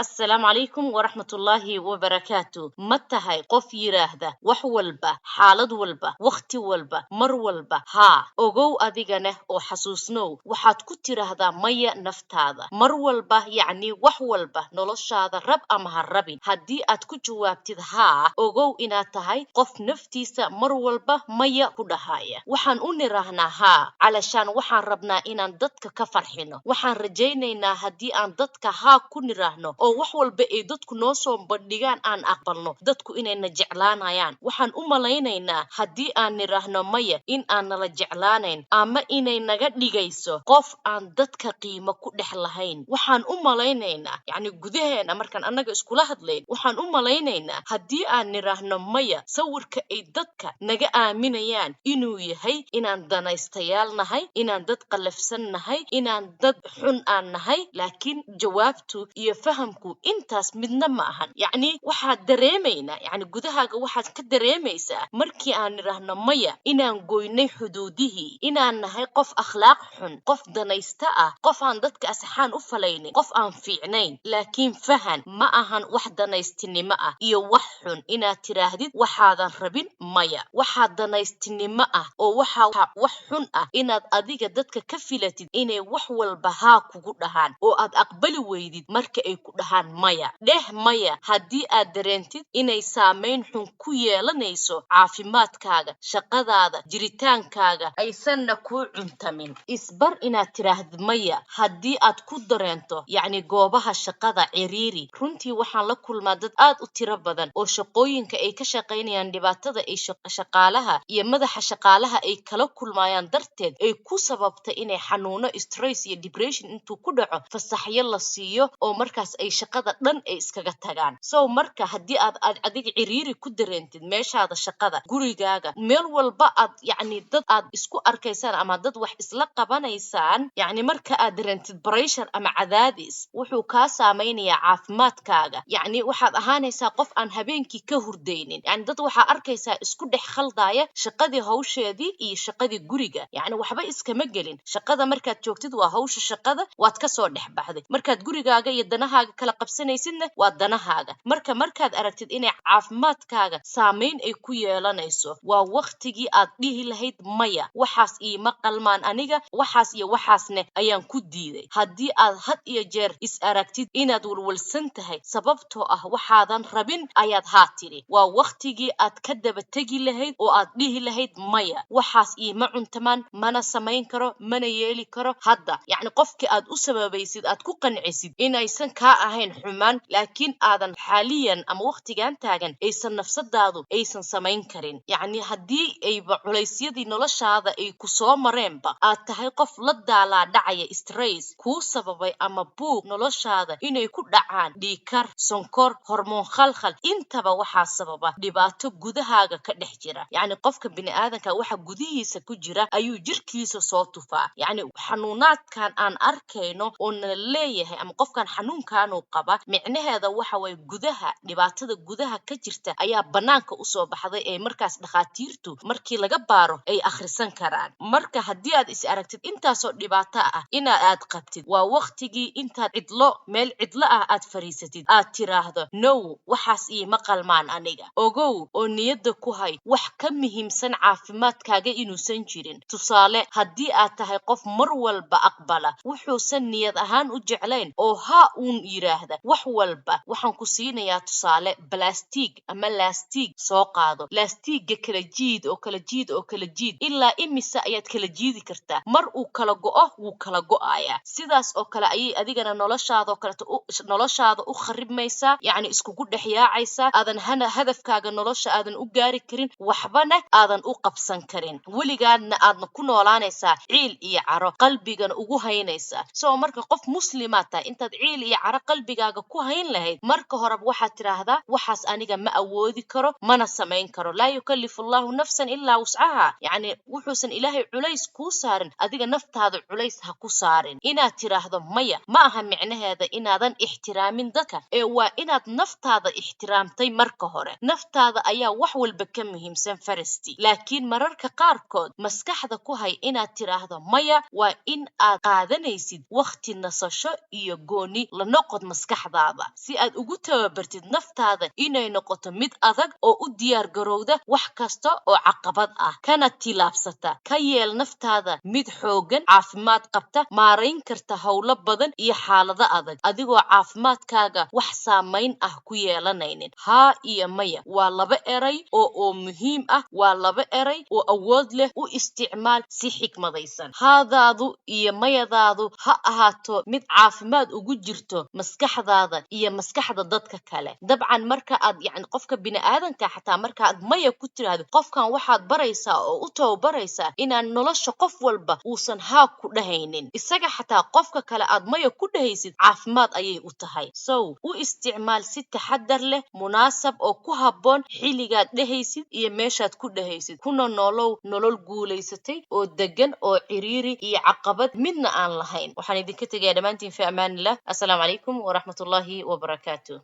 السلام عليكم ورحمة الله وبركاته. متى قف يراهده وحولبه حالد والبه وقت والبه مر والبه ها أجو أديجنه أو حسوسنو وحد كنت راهده مية نفط هذا مر والبه يعني وحولبه نلش هذا رب أم هالربين هدي أتكون جوابتي ها أجو إن تهاي قف نفتيس مر والبه مية كدهاية وحن أني رهنا ها علشان وحن ربنا إن ضدك كفرحنا وحن رجينا هدي أن ضدك ها كن رهنا oo wax walba ay dadku noo soo bandhigaan aan aqbalno dadku inayna jeclaanayaan waxaan u malaynaynaa haddii aan niraahno maya in aan nala jeclaanayn ama inay naga dhigayso qof aan dadka qiimo ku dhex lahayn waxaan u malaynaynaa yacni gudaheena markaan annaga iskula hadlayn waxaan u malaynaynaa haddii aan niraahno maya sawirka ay dadka naga aaminayaan inuu yahay inaan danaystayaal nahay inaan dad qalafsan nahay inaan dad xun aan nahay laakiin jawaabtu iyo faham intaas midna ma ahan yacni waxaad dareemaynaa yacni gudahaaga waxaad ka dareemaysaa markii aan niraahno maya inaan goynay xuduudihii inaan nahay qof akhlaaq xun qof danaysta ah qof aan dadka asxaan u falaynin qof aan fiicnayn laakiin fahan ma ahan wax danaystinimo ah iyo wax xun inaad tiraahdid waxaadan rabin maya waxaa danaystinimo ah oo waxaa wax xun ah inaad adiga dadka ka filatid inay wax walba haa kugu dhahaan oo aad aqbali weydid marka ay ku dhahaan maya dheh maya haddii aad dareentid inay saamayn xun ku yeelanayso caafimaadkaaga shaqadaada jiritaankaaga aysanna kuu cuntamin isbar inaad tiraahdid maya haddii aad ku dareento yacni goobaha shaqada ciriiri runtii waxaan la kulmaa dad aad u tiro badan oo shaqooyinka ay ka shaqaynayaan dhibaatada ay shaqaalaha iyo madaxa shaqaalaha ay kala kulmayaan darteed ay ku sababta inay xanuuno stress iyo depression intuu ku dhaco fasaxyo la siiyo oo markaas ay shaqada dhan ay iskaga tagaan marka haddii aad adiga ciriiri ku dareentid meeshaada shaqada gurigaaga meel walba aad yacni dad aad isku arkaysaan ama dad wax isla qabanaysaan yacni marka aad dareentid pressure ama cadaadis wuxuu kaa saamaynayaa caafimaadkaaga yacni waxaad ahaanaysaa qof aan habeenkii ka hurdaynin yacni dad waxaa arkaysaa isku dhex khaldaya shaqadii hawsheedii iyo shaqadii guriga yacni waxba iskama gelin shaqada markaad joogtid waa hawsha shaqada waad ka soo dhex baxday markaad gurigaaga iyo danahaaga kala qabsanaysidna waa danahaaga markaad aragtid inay caafimaadkaaga saamayn ay ku yeelanayso waa waqtigii aad dhihi lahayd maya waxaas iima qalmaan aniga waxaas iyo waxaasne ayaan ku diiday haddii aad had iyo jeer is aragtid inaad walwalsan tahay sababtoo ah waxaadan rabin ayaad haa tidhi waa waqtigii aad ka daba tegi lahayd oo aad dhihi lahayd maya waxaas iima cuntamaan mana samayn karo mana yeeli karo hadda yacni qofkii aad u sababaysid aad ku qancisid inaysan kaa ahayn xumaan laakiin aadan xaaliyan ama waqtigan taagan aysan nafsadaadu aysan samayn karin yacni haddii ayba culaysyadii noloshaada ay ku soo mareenba aad tahay qof la daalaa dhacaya stress kuu sababay ama buuq noloshaada inay ku dhacaan dhiikar sonkor hormoon khalkhal intaba waxaa sababa dhibaato gudahaaga ka dhex jira yacni qofka bini'aadanka waxa gudihiisa ku jira ayuu jirkiisa soo tufaa yacni xanuunaadkan aan arkayno oo nala leeyahay ama qofkan xanuunkaanuu qaba micnaheeda waxa way gudaha dhibaatada gudaha ka jirta ayaa banaanka u soo baxday ee markaas dhakhaatiirtu markii laga baaro ay akhrisan karaan marka haddii aad is aragtid intaasoo dhibaato ah aad qabtid waa waqtigii intaad meel cidlo ah aad fariisatid aad tiraahdo no waxaas iima qalmaan aniga ogow oo niyadda ku hay wax ka muhiimsan caafimaadkaaga inuusan jirin tusaale haddii aad tahay qof mar walba aqbala wuxuusan niyad ahaan u jeclayn oo haa uun yiraahda wax walba waxaan ku siinayaa tusaale balastiig ama lastiig soo qaado lastiigga kala jiid ilaa imise ayaad kala jiidi kartaa mar uu kala go'o wuu kala go'ayaa sidaas oo kale ayay adigana noloshaada u kharibmaysaa yacni iskugu dhex yaacaysaa aadan hadafkaaga nolosha aadan u gaari karin waxbana aadan u qabsan karin weligaadna aadna ku noolaanaysaa ciil iyo caro qalbigana ugu haynaysaa marka qof muslimaad tahay intaad ciil iyo caro qalbigaaga ku hayn lahayd marka horeba waxaad tiraahdaa waxaas aniga ma awoodi karo mana samayn karo laa yukallifu allahu nafsan ilaa wuscaha yacni wuxuusan ilaahay culays kuu saarin adiga naftaada culays ha ku saarin inaad tiraahdo maya ma aha micnaheeda inaadan ixtiraamin dadka ee waa inaad naftaada ixtiraamtay marka hore naftaada ayaa wax walba ka muhiimsan farasti laakiin mararka qaarkood maskaxda ku hay inaad tiraahdo maya waa in aad qaadanaysid waqti nasasho iyo gooni la noqod maskaxdaada si aad ugu tababartid naftaada inay noqoto mid adag oo u diyaar garowda wax kasta oo caqabad ah kana tilaabsata ka yeel naftaada mid xoogan caafimaad qabta maarayn karta howlo badan iyo xaalado adag adigoo caafimaadkaaga wax saamayn ah ku yeelanaynin haa iyo maya waa laba eray oo muhiim ah waa laba eray oo awood leh u isticmaal si xikmadaysan haadaadu iyo mayadaadu ha ahaato mid caafimaad ugu jirto maskaxdaada iyo maskaxda dadka kale dabcan marka aad qofka bini'aadanka xataa marka aad maya ku tiraahdo qofkan waxaad baraysaa oo u tababaraysaa inaan nolosha qof walba uusan haa ku dhahaynin isaga xataa qofka kale aad maya ku dhahaysid caafimaad ayay u tahay u isticmaal si taxadar leh munaasab oo ku habboon xilligaad dhahaysid iyo meeshaad ku dhahaysid kuna nolol guulaysatay oo degan oo ciriiri iyo caqabad midna aan lahayn waxaan idinka tegayaa dhammaantiin fi amaanillah assalaamu calaykum waraxmatullaahi wabarakaatuh